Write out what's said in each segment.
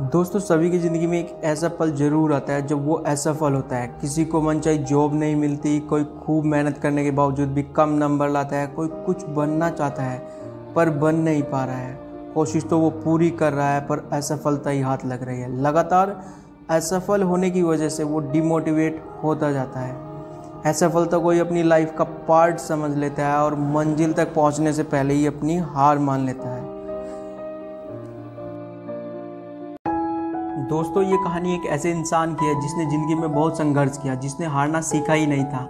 दोस्तों सभी की ज़िंदगी में एक ऐसा पल ज़रूर आता है जब वो असफल होता है। किसी को मनचाही जॉब नहीं मिलती, कोई खूब मेहनत करने के बावजूद भी कम नंबर लाता है, कोई कुछ बनना चाहता है पर बन नहीं पा रहा है। कोशिश तो वो पूरी कर रहा है पर असफलता ही हाथ लग रही है। लगातार असफल होने की वजह से वो डिमोटिवेट होता जाता है। असफलता को ही अपनी लाइफ का पार्ट समझ लेता है और मंजिल तक पहुंचने से पहले ही अपनी हार मान लेता है। दोस्तों ये कहानी एक ऐसे इंसान की है जिसने ज़िंदगी में बहुत संघर्ष किया, जिसने हारना सीखा ही नहीं था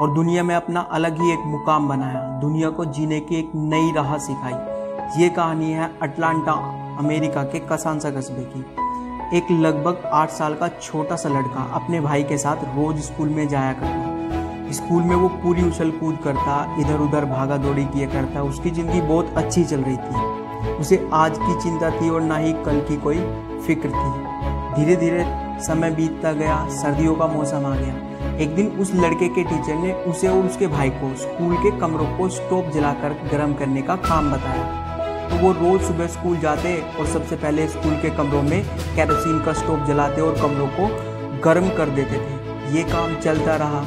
और दुनिया में अपना अलग ही एक मुकाम बनाया, दुनिया को जीने की एक नई राह सिखाई। ये कहानी है अटलांटा अमेरिका के कसांसा कस्बे की। एक लगभग 8 साल का छोटा सा लड़का अपने भाई के साथ रोज स्कूल में जाया करता। स्कूल में वो पूरी उछल कूद करता, इधर उधर भागा दौड़ी किया करता। उसकी ज़िंदगी बहुत अच्छी चल रही थी। उसे आज की चिंता थी और ना ही कल की कोई फिक्र थी। धीरे धीरे समय बीतता गया, सर्दियों का मौसम आ गया। एक दिन उस लड़के के टीचर ने उसे और उसके भाई को स्कूल के कमरों को स्टोव जलाकर गर्म करने का काम बताया। तो वो रोज सुबह स्कूल जाते और सबसे पहले स्कूल के कमरों में केरोसिन का स्टोव जलाते और कमरों को गर्म कर देते थे। ये काम चलता रहा।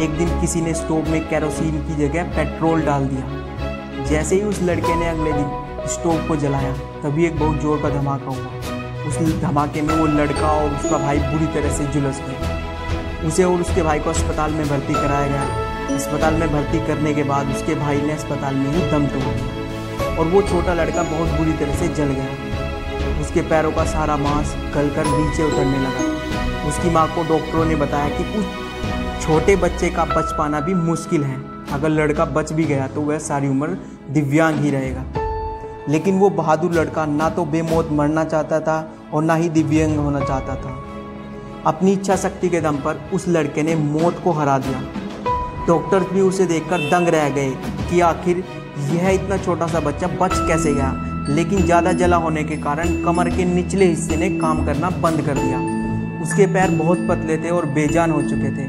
एक दिन किसी ने स्टोव में केरोसिन की जगह पेट्रोल डाल दिया। जैसे ही उस लड़के ने अगले दिन स्टोव को जलाया, तभी एक बहुत जोर का धमाका हुआ। उस धमाके में वो लड़का और उसका भाई बुरी तरह से झुलस गए। उसे और उसके भाई को अस्पताल में भर्ती कराया गया। अस्पताल में भर्ती करने के बाद उसके भाई ने अस्पताल में ही दम तोड़ दिया और वो छोटा लड़का बहुत बुरी तरह से जल गया। उसके पैरों का सारा मांस गलकर नीचे उतरने लगा। उसकी माँ को डॉक्टरों ने बताया कि उस छोटे बच्चे का बच पाना भी मुश्किल है। अगर लड़का बच भी गया तो वह सारी उम्र दिव्यांग ही रहेगा। लेकिन वो बहादुर लड़का ना तो बेमौत मरना चाहता था और ना ही दिव्यांग होना चाहता था। अपनी इच्छा शक्ति के दम पर उस लड़के ने मौत को हरा दिया। डॉक्टर्स भी उसे देखकर दंग रह गए कि आखिर यह इतना छोटा सा बच्चा बच कैसे गया। लेकिन ज़्यादा जला होने के कारण कमर के निचले हिस्से ने काम करना बंद कर दिया। उसके पैर बहुत पतले थे और बेजान हो चुके थे।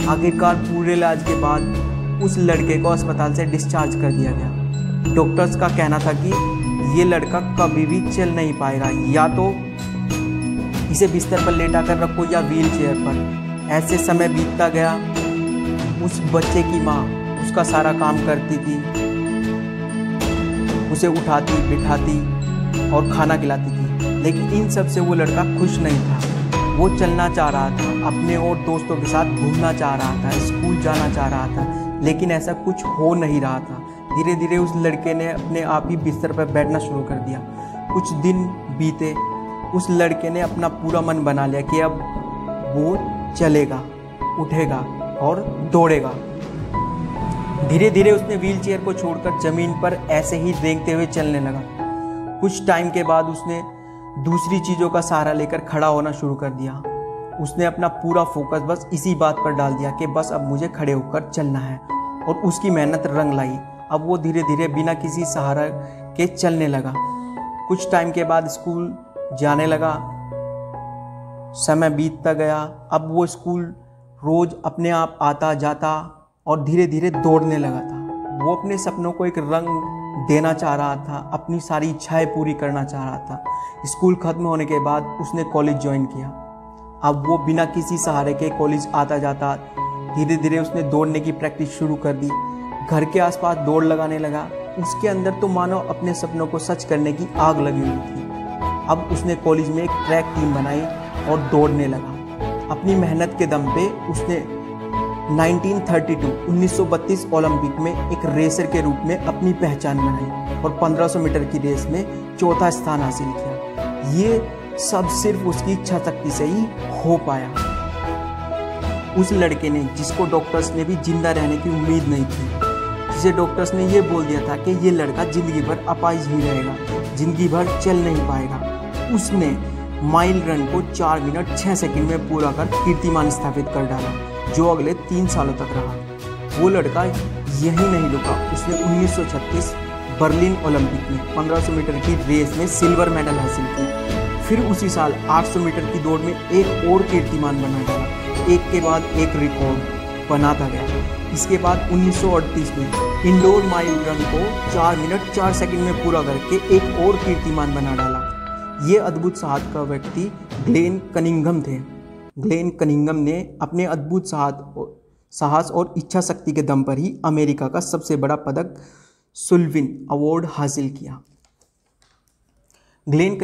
आखिरकार पूरे इलाज के बाद उस लड़के को अस्पताल से डिस्चार्ज कर दिया गया। डॉक्टर्स का कहना था कि ये लड़का कभी भी चल नहीं पाएगा, या तो इसे बिस्तर पर लेटा कर रखो या व्हील चेयर पर। ऐसे समय बीतता गया। उस बच्चे की माँ उसका सारा काम करती थी, उसे उठाती बिठाती और खाना खिलाती थी। लेकिन इन सब से वो लड़का खुश नहीं था। वो चलना चाह रहा था, अपने और दोस्तों के साथ घूमना चाह रहा था, स्कूल जाना चाह रहा था, लेकिन ऐसा कुछ हो नहीं रहा था। धीरे धीरे उस लड़के ने अपने आप ही बिस्तर पर बैठना शुरू कर दिया। कुछ दिन बीते। उस लड़के ने अपना पूरा मन बना लिया कि अब वो चलेगा, उठेगा और दौड़ेगा। धीरे धीरे उसने व्हील चेयर को छोड़कर जमीन पर ऐसे ही रेंगते हुए चलने लगा। कुछ टाइम के बाद उसने दूसरी चीज़ों का सहारा लेकर खड़ा होना शुरू कर दिया। उसने अपना पूरा फोकस बस इसी बात पर डाल दिया कि बस अब मुझे खड़े होकर चलना है, और उसकी मेहनत रंग लाई। अब वो धीरे धीरे बिना किसी सहारा के चलने लगा। कुछ टाइम के बाद स्कूल जाने लगा। समय बीतता गया। अब वो स्कूल रोज अपने आप आता जाता और धीरे धीरे दौड़ने लगा था। वो अपने सपनों को एक रंग देना चाह रहा था, अपनी सारी इच्छाएं पूरी करना चाह रहा था। स्कूल खत्म होने के बाद उसने कॉलेज ज्वाइन किया। अब वो बिना किसी सहारे के कॉलेज आता जाता। धीरे धीरे उसने दौड़ने की प्रैक्टिस शुरू कर दी। घर के आसपास दौड़ लगाने लगा। उसके अंदर तो मानो अपने सपनों को सच करने की आग लगी हुई थी। अब उसने कॉलेज में एक ट्रैक टीम बनाई और दौड़ने लगा। अपनी मेहनत के दम पे उसने 1932 ओलंपिक में एक रेसर के रूप में अपनी पहचान बनाई और 1500 मीटर की रेस में चौथा स्थान हासिल किया। ये सब सिर्फ उसकी इच्छा शक्ति से ही हो पाया। उस लड़के ने, जिसको डॉक्टर्स ने भी जिंदा रहने की उम्मीद नहीं थी, जिसे डॉक्टर्स ने ये बोल दिया था कि ये लड़का जिंदगी भर अपाहिज ही रहेगा, जिंदगी भर चल नहीं पाएगा, उसने माइल रन को 4 मिनट 6 सेकंड में पूरा कर कीर्तिमान स्थापित कर डाला, जो अगले 3 सालों तक रहा। वो लड़का यही नहीं रुका। उसने 1936 बर्लिन ओलंपिक में 1500 मीटर की रेस में सिल्वर मेडल हासिल किया। फिर उसी साल 800 मीटर की दौड़ में एक और कीर्तिमान बना डाला। एक के बाद एक रिकॉर्ड बनाता गया। इसके बाद 1938 में इंडोर माइल रन को 4 मिनट 4 सेकंड में पूरा करके एक और कीर्तिमान बना डाला। ये अद्भुत साहस का व्यक्ति ग्लेन कनिंघम थे। ग्लेन कनिंघम ने अपने अद्भुत साहस और इच्छा शक्ति के दम पर ही अमेरिका का सबसे बड़ा पदक सुल्विन अवार्ड हासिल किया। ग्लेन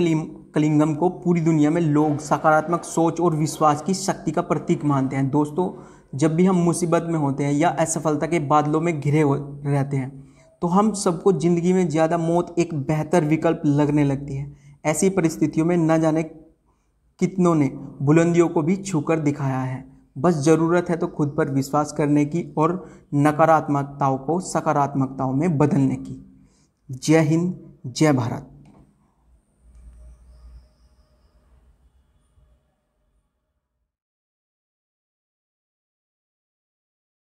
कनिंघम को पूरी दुनिया में लोग सकारात्मक सोच और विश्वास की शक्ति का प्रतीक मानते हैं। दोस्तों, जब भी हम मुसीबत में होते हैं या असफलता के बादलों में घिरे रहते हैं तो हम सबको ज़िंदगी में ज़्यादा मौत एक बेहतर विकल्प लगने लगती है। ऐसी परिस्थितियों में न जाने कितनों ने बुलंदियों को भी छूकर दिखाया है। बस ज़रूरत है तो खुद पर विश्वास करने की और नकारात्मकताओं को सकारात्मकताओं में बदलने की। जय हिंद, जय भारत।